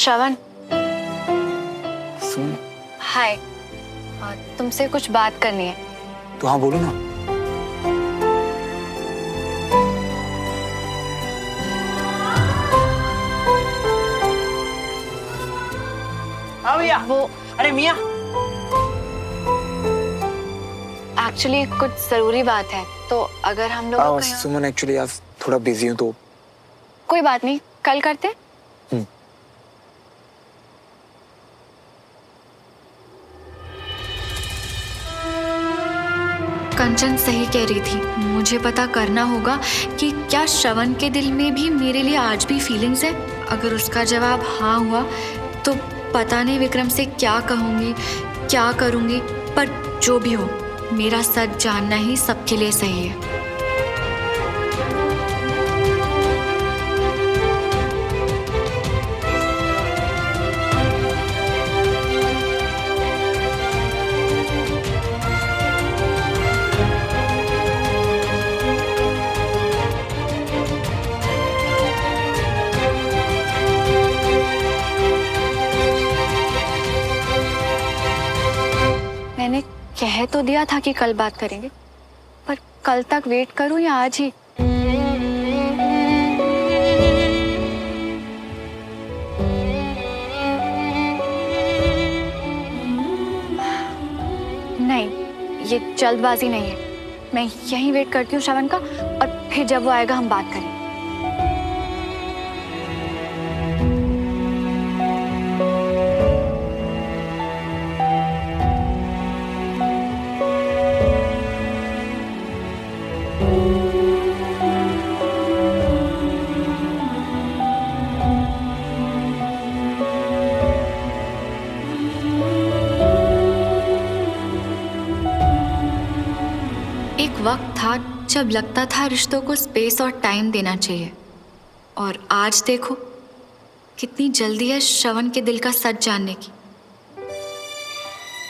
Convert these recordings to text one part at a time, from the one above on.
श्रवण, सुन। हाय। तुमसे कुछ बात करनी है। तो हाँ बोलो ना। हाँ भैया। वो अरे मियाँ। एक्चुअली कुछ जरूरी बात है, तो अगर हम लोग सुमन एक्चुअली आज थोड़ा बिजी हूँ तो। कोई बात नहीं, कल करते। कंचन सही कह रही थी, मुझे पता करना होगा कि क्या श्रवण के दिल में भी मेरे लिए आज भी फीलिंग्स है। अगर उसका जवाब हाँ हुआ तो पता नहीं विक्रम से क्या कहूँगी, क्या करूँगी, पर जो भी हो मेरा सच जानना ही सबके लिए सही है। मैंने कह तो दिया था कि कल बात करेंगे, पर कल तक वेट करूं या आज ही? नहीं, ये जल्दबाजी नहीं है। मैं यहीं वेट करती हूँ श्रवण का, और फिर जब वो आएगा हम बात करेंगे। एक वक्त था जब लगता था रिश्तों को स्पेस और टाइम देना चाहिए, और आज देखो कितनी जल्दी है श्रवण के दिल का सच जानने की।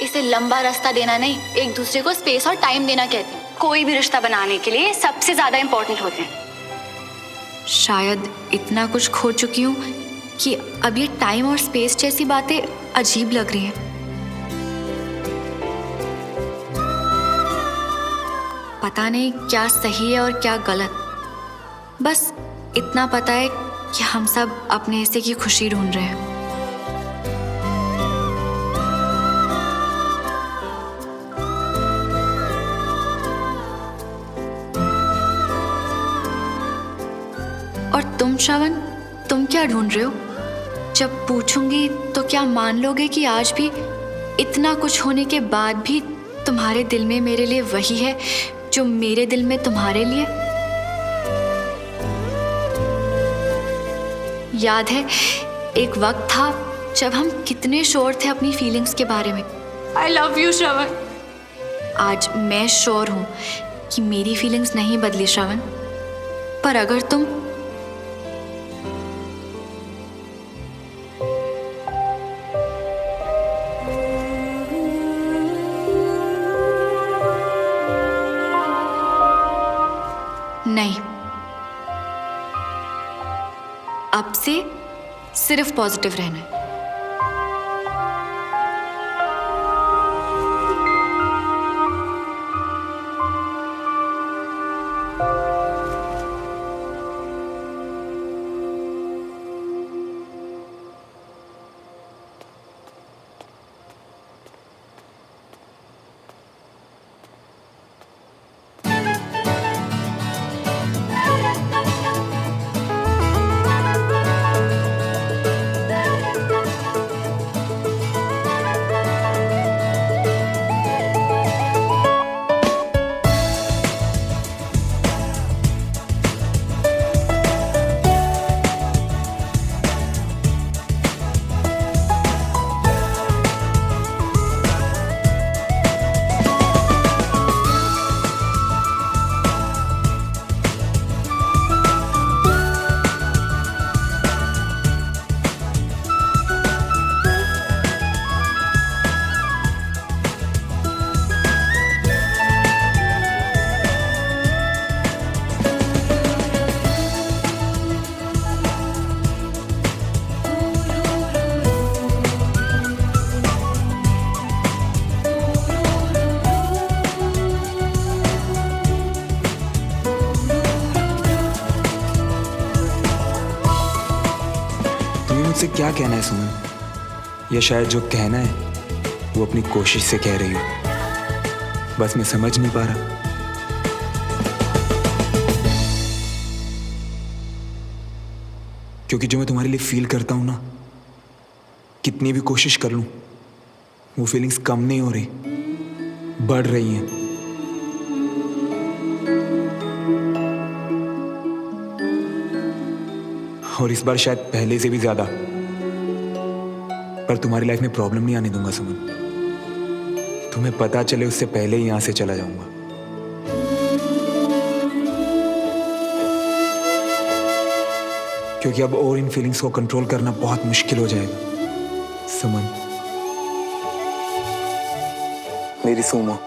इसे लंबा रास्ता देना नहीं, एक दूसरे को स्पेस और टाइम देना कहते हैं। कोई भी रिश्ता बनाने के लिए सबसे ज्यादा इम्पोर्टेंट होते हैं। शायद इतना कुछ खो चुकी हूँ कि अब ये टाइम और स्पेस जैसी बातें अजीब लग रही हैं। पता नहीं क्या सही है और क्या गलत। बस इतना पता है कि हम सब अपने हिस्से की खुशी ढूंढ रहे हैं। और तुम श्रवण, तुम क्या ढूंढ रहे हो? जब पूछूंगी तो क्या मान लोगे कि आज भी इतना कुछ होने के बाद भी तुम्हारे दिल में मेरे लिए वही है जो मेरे दिल में तुम्हारे लिए? याद है एक वक्त था जब हम कितने श्योर थे अपनी फीलिंग्स के बारे में। आई लव यू श्रवण। आज मैं श्योर हूं कि मेरी फीलिंग्स नहीं बदली श्रवण, पर अगर तुम नहीं, अब से सिर्फ पॉजिटिव रहना है। तुम्हें मुझसे क्या कहना है सुमन? या शायद जो कहना है वो अपनी कोशिश से कह रही हो, बस मैं समझ नहीं पा रहा। क्योंकि जो मैं तुम्हारे लिए फील करता हूं ना, कितनी भी कोशिश कर लूं, वो फीलिंग्स कम नहीं हो रही, बढ़ रही हैं। और इस बार शायद पहले से भी ज्यादा। पर तुम्हारी लाइफ में प्रॉब्लम नहीं आने दूंगा सुमन। तुम्हें पता चले उससे पहले ही यहां से चला जाऊंगा। क्योंकि अब और इन फीलिंग्स को कंट्रोल करना बहुत मुश्किल हो जाएगा सुमन, मेरी सोमा।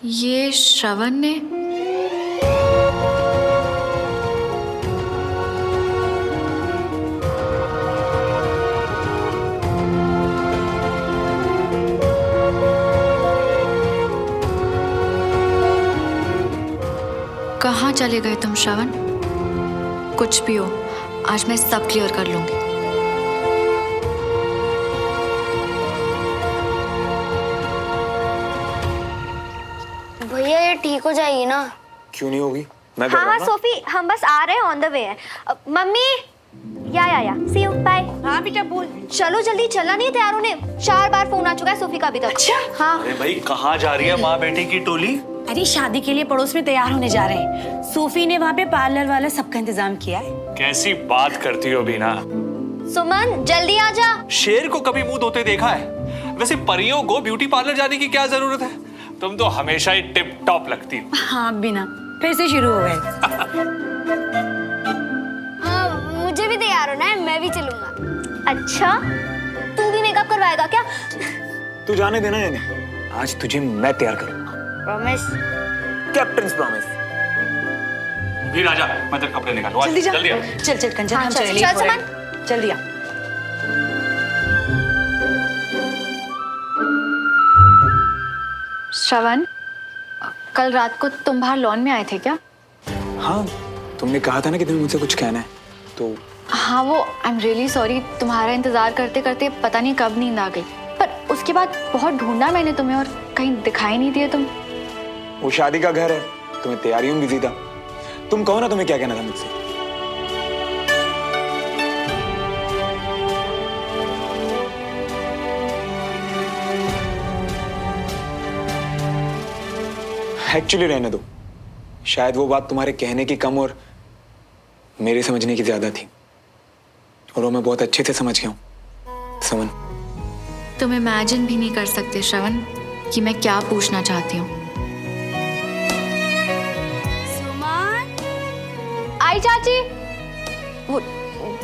ये श्रवण ने? कहाँ चले गए तुम श्रवण? कुछ भी हो, आज मैं सब क्लियर कर लूंगी। भैया ये ठीक हो जाएगी ना? क्यों नहीं होगी? मैं कर हाँ रहा हाँ हूं ना। सोफी, हम बस आ रहे हैं, ऑन द वे है। मम्मी या सी यू, बाय। हाँ बेटा बोल। चलो जल्दी, चलना नहीं तैयार होने। 4 बार फोन आ चुका है सोफी का अभी तक। अच्छा? हाँ। अरे भाई कहाँ जा रही है माँ बेटी की टोली? अरे शादी के लिए पड़ोस में तैयार होने जा रहे हैं। सोफी ने वहाँ पे पार्लर वाला सबका इंतजाम किया है। कैसी बात करती हो बीना? सुमन जल्दी आ जा। शेर को कभी मुंह धोते देखा है? वैसे परियों को ब्यूटी पार्लर जाने की क्या जरूरत है? तुम तो हमेशा ही टिप टॉप लगती हो। हाँ बिना, फिर से शुरू हो गए। मुझे भी तैयार होना है, मैं भी चलूंगा। अच्छा, तू भी मेकअप करवाएगा क्या? तू जाने देना या नहीं? आज तुझे मैं तैयार करूंगा। प्रॉमिस? Captains promise. भी राजा, मैं तेरे कपड़े निकालूं। जल्दी जा। जल्दी आ। चल चल कंचन, हाँ, हम चल, चले चल, लेट हो रहे हैं। जल्दी आ। श्रवण, कल रात को तुम बाहर लॉन में आए थे क्या? हाँ, तुमने कहा था ना कि तुम्हें मुझसे कुछ कहना है, तो हाँ, वो आई एम रियली सॉरी, तुम्हारा इंतजार करते करते पता नहीं कब नींद आ गई। पर उसके बाद बहुत ढूंढा मैंने तुम्हें और कहीं दिखाई नहीं दिए तुम। वो शादी का घर है, तुम्हें तैयारियों में बिजी था। तुम कहो ना, तुम्हें क्या कहना था मुझसे? एक्चुअली रहने दो, शायद वो बात तुम्हारे कहने की कम और मेरे समझने की ज्यादा थी, और वो मैं बहुत अच्छे से समझ गया हूं सुमन। तुम इमेजिन भी नहीं कर सकते श्रवण कि मैं क्या पूछना चाहती हूँ। आई चाची, वो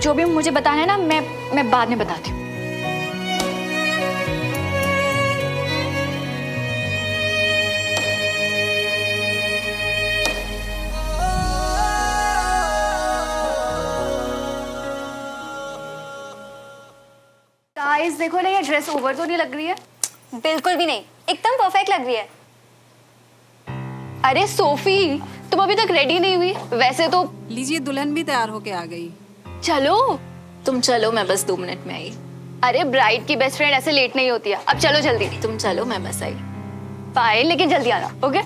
जो भी मुझे बताना है ना, मैं बाद में बताती हूँ। गाइस देखो ना, ये ड्रेस ओवर तो नहीं लग रही है? बिल्कुल भी नहीं, एकदम परफेक्ट लग रही है। अरे सोफी, तुम अभी तक रेडी नहीं हुई? वैसे तो लीजिए, दुल्हन भी तैयार होके आ गई। चलो। तुम चलो, मैं बस 2 मिनट में आई। अरे ब्राइड की बेस्ट फ्रेंड ऐसे लेट नहीं होती है। अब चलो जल्दी। तुम चलो, मैं बस आई। फाइन, लेकिन जल्दी आना, ओके?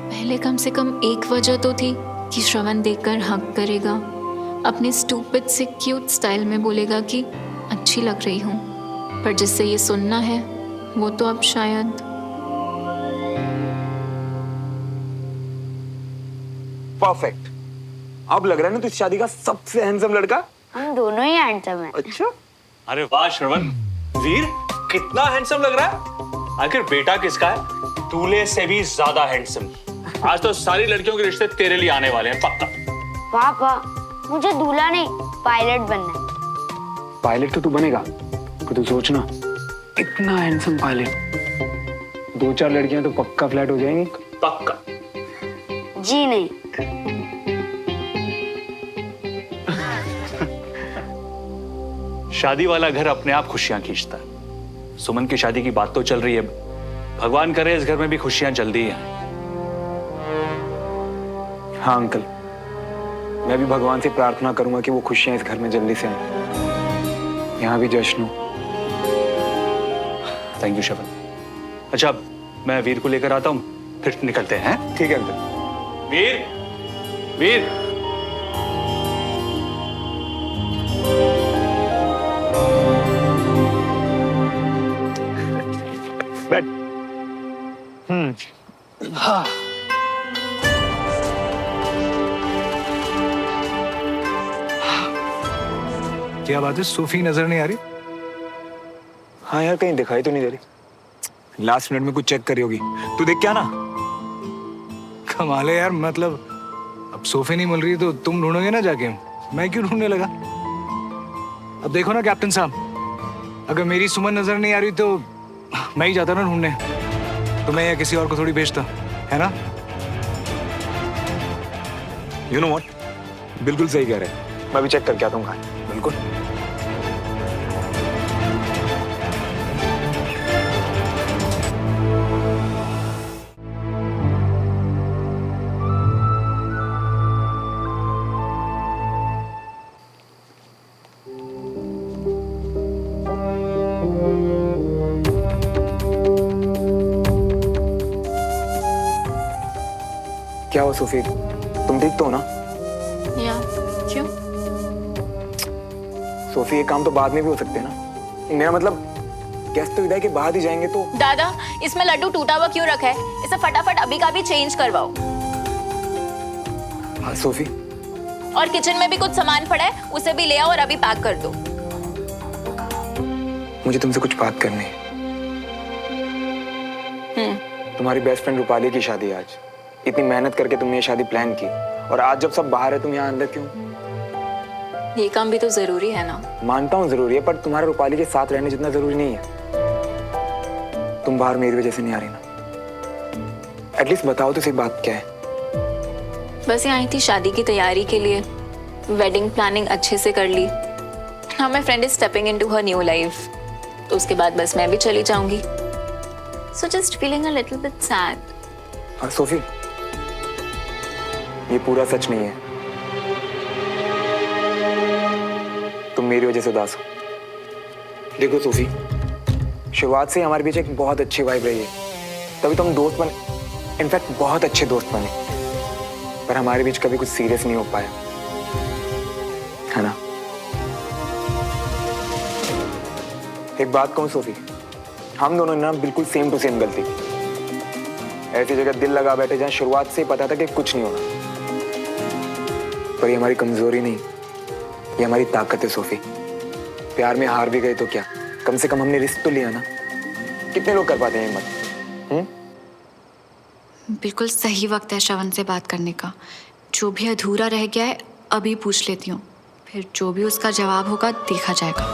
पहले कम से कम एक वजह तो थी कि श्रवण देखकर हक करेगा, अपने स्टूपिड से क्यूट स्टाइल में बोलेगा कि अच्छी लग रही हूँ। पर जिससे ये सुनना है वो तो अब शायद। परफेक्ट। अब लग रहा है ना तू इस शादी का सबसे हैंडसम लड़का। हम दोनों ही हैंडसम हैं। अच्छा, अरे वाह श्रवण, वीर कितना हैंडसम लग रहा है। आखिर बेटा किसका है? दूल्हे से भी ज्यादा हैंडसम। आज तो सारी लड़कियों के रिश्ते तेरे लिए आने वाले हैं, पक्का। पापा, मुझे दूल्हा नहीं, पायलट बनना है। पायलट तो तू बनेगा, तो तू सोचना, इतना हैंडसम पायलट, 2-4 लड़कियां तो पक्का फ्लैट हो जाएंगी। पक्का। जी नहीं। शादी वाला घर अपने आप खुशियां खींचता है। सुमन की शादी की बात तो चल रही है, भगवान करे इस घर में भी खुशियां जल्दी ही आए। हाँ अंकल, मैं भी भगवान से प्रार्थना करूंगा कि वो खुशियां इस घर में जल्दी से आए, यहाँ भी जश्न हो। थैंक यू श्रवण। अच्छा, मैं वीर को लेकर आता हूँ, फिर निकलते हैं। ठीक है अंकल। वीर, वीर। बैठ। हाँ। क्या बात है, सोफी नजर नहीं आ रही? हाँ यार, कहीं दिखाई तो नहीं दे रही। लास्ट मिनट में कुछ चेक करी होगी, तू देख क्या ना। कमाल है यार, मतलब अब सोफी नहीं मिल रही तो तुम ढूंढोगे ना जाके, मैं क्यों ढूंढने लगा? अब देखो ना कैप्टन साहब, अगर मेरी सुमन नजर नहीं आ रही तो मैं ही जाता ना ढूंढने, तो मैं या किसी और को थोड़ी भेजता, है ना? यू नो व्हाट, बिल्कुल सही कह रहे हैं। मैं भी चेक करके आता हूँ कहाँ। बिल्कुल। क्या हो सोफी, तुम ठीक तो हो ना? या क्यों? सोफी, ये काम तो बाद में भी हो सकते हैं ना। मेरा मतलब गेस्ट तो विदाई के बाद ही जाएंगे तो। दादा, इसमें लड्डू टूटा हुआ क्यों रखा है? इसे फटाफट अभी का भी चेंज करवाओ। हाँ सोफी। और किचन में भी कुछ सामान पड़ा है, उसे भी ले आओ और अभी पैक कर दो। मुझे तुमसे कुछ बात करनी है। तुम्हारी बेस्ट फ्रेंड रूपाली की शादी है आज। इतनी मेहनत करके तुमने ये शादी प्लान की, और आज जब सब बाहर है तुम यहाँ अंदर क्यों? ये काम भी तो जरूरी है ना। मानता हूँ जरूरी है, पर तुम्हारा रूपाली के साथ रहने जितना जरूरी नहीं है। तुम बाहर मेरी वजह से नहीं आ रही ना? एटलीस्ट बताओ तो सही, बात क्या है? बस यहाँ आई थी शादी की तैयारी के लिए, वेडिंग प्लानिंग अच्छे से कर ली। Now my friend is stepping into her new life, तो उसके बाद बस मैं भी चली जाऊंगी। So just feeling a little bit sad. हाँ सोफी, ये पूरा सच नहीं है। तुम मेरी वजह से उदास हो। देखो सोफी, शुरुआत से हमारे बीच एक बहुत अच्छी वाइब रही है, तभी तो हम दोस्त बने, इनफैक्ट बहुत अच्छे दोस्त बने। पर हमारे बीच कभी कुछ सीरियस नहीं हो पाया, है ना? एक बात कहूं सोफी, हम दोनों ने ना बिल्कुल सेम टू सेम गलती की। ऐसी जगह दिल लगा बैठे जहां शुरुआत से ही पता था कि कुछ नहीं होना। पर ये हमारी कमजोरी नहीं, ये हमारी ताकत है सोफी। प्यार में हार भी गए तो क्या, कम से कम हमने रिस्क तो लिया ना। कितने लोग कर पाते हैं हिम्मत? बिल्कुल सही वक्त है श्रवण से बात करने का। जो भी अधूरा रह गया है अभी पूछ लेती हूँ, फिर जो भी उसका जवाब होगा देखा जाएगा।